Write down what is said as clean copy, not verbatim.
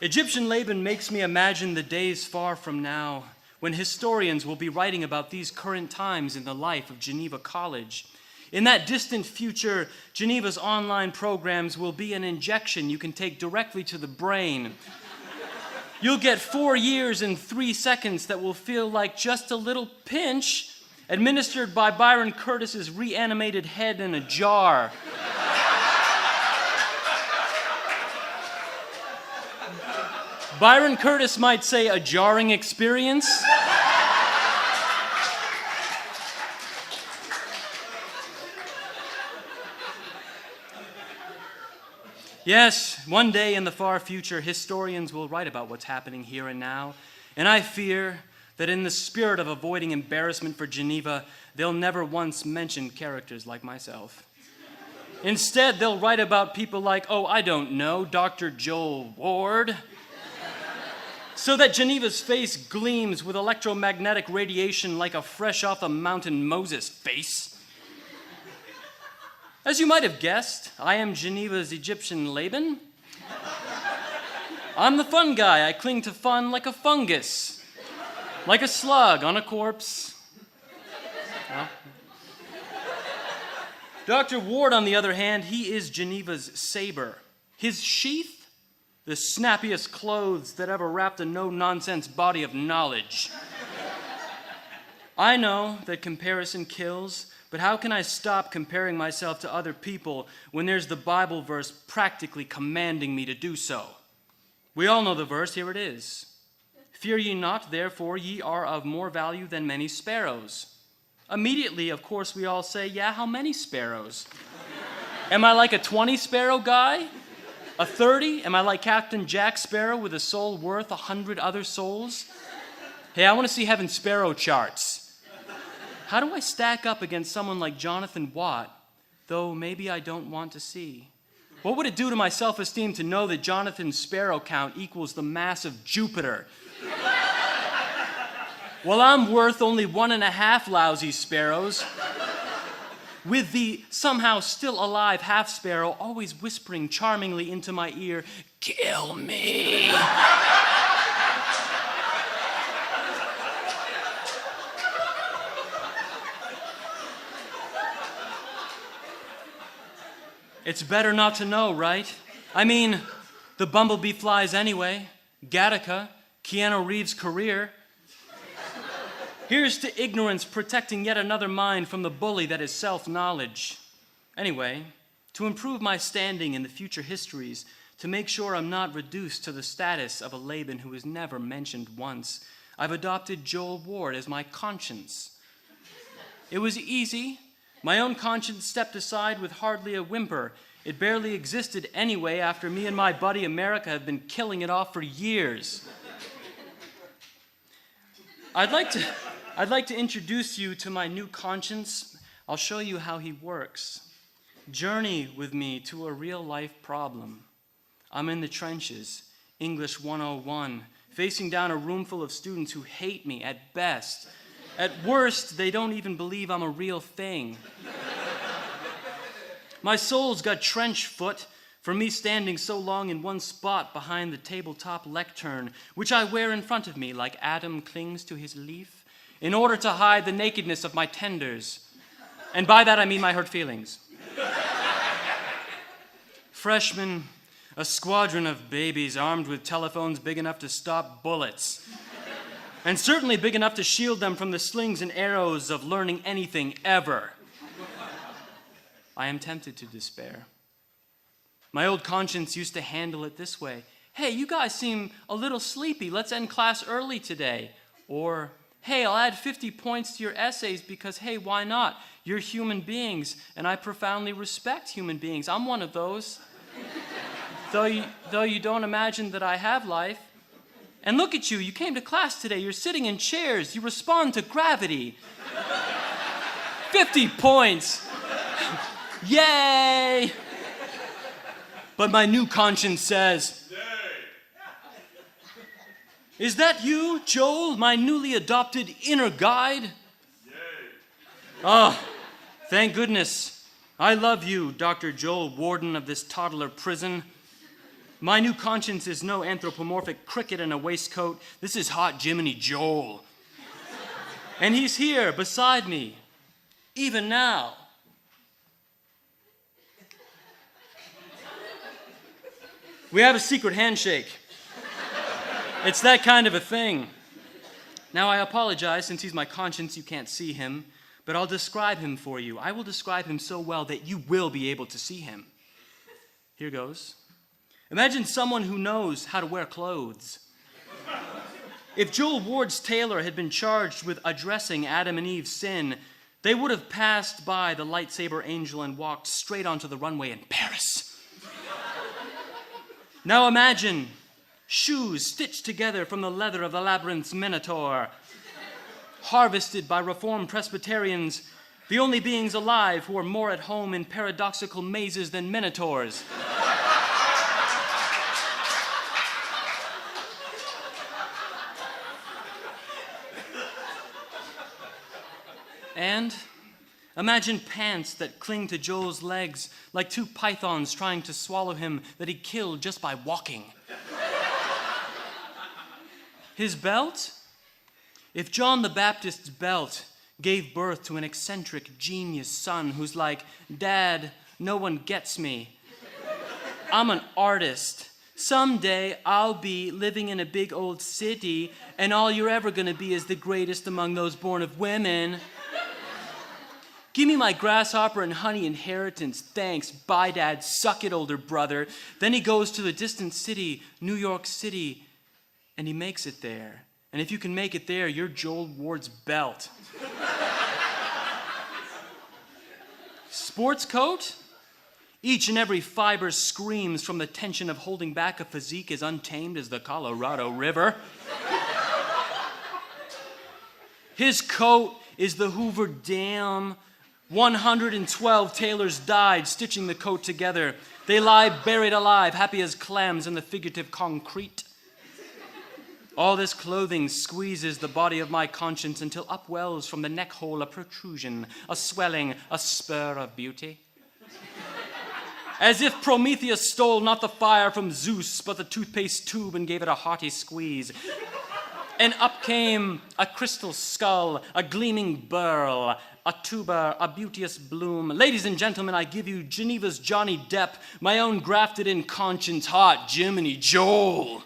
Egyptian Laban makes me imagine the days far from now when historians will be writing about these current times in the life of Geneva College. In that distant future, Geneva's online programs will be an injection you can take directly to the brain. You'll get 4 years and 3 seconds that will feel like just a little pinch, administered by Byron Curtis's reanimated head in a jar. Byron Curtis might say a jarring experience. Yes, one day in the far future, historians will write about what's happening here and now, and I fear that in the spirit of avoiding embarrassment for Geneva, they'll never once mention characters like myself. Instead, they'll write about people like, oh, I don't know, Dr. Joel Ward, so that Geneva's face gleams with electromagnetic radiation like a fresh-off-the-mountain Moses face. As you might have guessed, I am Geneva's Egyptian Laban. I'm the fun guy. I cling to fun like a fungus, like a slug on a corpse. Well. Dr. Ward, on the other hand, he is Geneva's saber. His sheath, the snappiest clothes that ever wrapped a no-nonsense body of knowledge. I know that comparison kills, but how can I stop comparing myself to other people when there's the Bible verse practically commanding me to do so? We all know the verse, here it is. Fear ye not, therefore ye are of more value than many sparrows. Immediately, of course, we all say, yeah, how many sparrows? Am I like a 20 sparrow guy? A 30? Am I like Captain Jack Sparrow with a soul worth 100 other souls? Hey, I want to see Heaven Sparrow charts. How do I stack up against someone like Jonathan Watt, though maybe I don't want to see? What would it do to my self-esteem to know that Jonathan's sparrow count equals the mass of Jupiter? Well, I'm worth only 1.5 lousy sparrows, with the somehow still alive half sparrow always whispering charmingly into my ear, "Kill me." It's better not to know, right? I mean, the bumblebee flies anyway. Gattaca, Keanu Reeves' career. Here's to ignorance protecting yet another mind from the bully that is self-knowledge. Anyway, to improve my standing in the future histories, to make sure I'm not reduced to the status of a Laban who is never mentioned once, I've adopted Joel Ward as my conscience. It was easy. My own conscience stepped aside with hardly a whimper. It barely existed anyway after me and my buddy America have been killing it off for years. I'd like to introduce you to my new conscience. I'll show you how he works. Journey with me to a real-life problem. I'm in the trenches, English 101, facing down a room full of students who hate me at best. At worst, they don't even believe I'm a real thing. My soul's got trench foot from me standing so long in one spot behind the tabletop lectern, which I wear in front of me like Adam clings to his leaf, in order to hide the nakedness of my tenders. And by that I mean my hurt feelings. Freshmen, a squadron of babies armed with telephones big enough to stop bullets. And certainly big enough to shield them from the slings and arrows of learning anything ever. I am tempted to despair. My old conscience used to handle it this way. Hey, you guys seem a little sleepy. Let's end class early today. Or, hey, I'll add 50 points to your essays because, hey, why not? You're human beings, and I profoundly respect human beings. I'm one of those. Though you don't imagine that I have life. And look at you, you came to class today, you're sitting in chairs, you respond to gravity. 50 points. Yay! But my new conscience says, is that you, Joel, my newly adopted inner guide? Oh, thank goodness. I love you, Dr. Joel, warden of this toddler prison. My new conscience is no anthropomorphic cricket in a waistcoat. This is hot Jiminy Joel. And he's here beside me, even now. We have a secret handshake. It's that kind of a thing. Now, I apologize, since he's my conscience, you can't see him, but I'll describe him for you. I will describe him so well that you will be able to see him. Here goes. Imagine someone who knows how to wear clothes. If Joel Ward's tailor had been charged with addressing Adam and Eve's sin, they would have passed by the lightsaber angel and walked straight onto the runway in Paris. Now imagine shoes stitched together from the leather of the labyrinth's minotaur, harvested by Reformed Presbyterians, the only beings alive who are more at home in paradoxical mazes than minotaurs. And imagine pants that cling to Joel's legs like two pythons trying to swallow him that he killed just by walking. His belt? If John the Baptist's belt gave birth to an eccentric genius son who's like, Dad, no one gets me. I'm an artist. Someday I'll be living in a big old city and all you're ever gonna be is the greatest among those born of women. Give me my grasshopper and honey inheritance, thanks, bye Dad, suck it older brother. Then he goes to the distant city, New York City, and he makes it there. And if you can make it there, you're Joel Ward's belt. Sports coat? Each and every fiber screams from the tension of holding back a physique as untamed as the Colorado River. His coat is the Hoover Dam. 112 tailors died stitching the coat together. They lie buried alive, happy as clams in the figurative concrete. All this clothing squeezes the body of my conscience until upwells from the neck hole a protrusion, a swelling, a spur of beauty. As if Prometheus stole not the fire from Zeus, but the toothpaste tube and gave it a hearty squeeze. And up came a crystal skull, a gleaming burl, a tuber, a beauteous bloom. Ladies and gentlemen, I give you Geneva's Johnny Depp, my own grafted-in conscience, hot Jiminy Joel.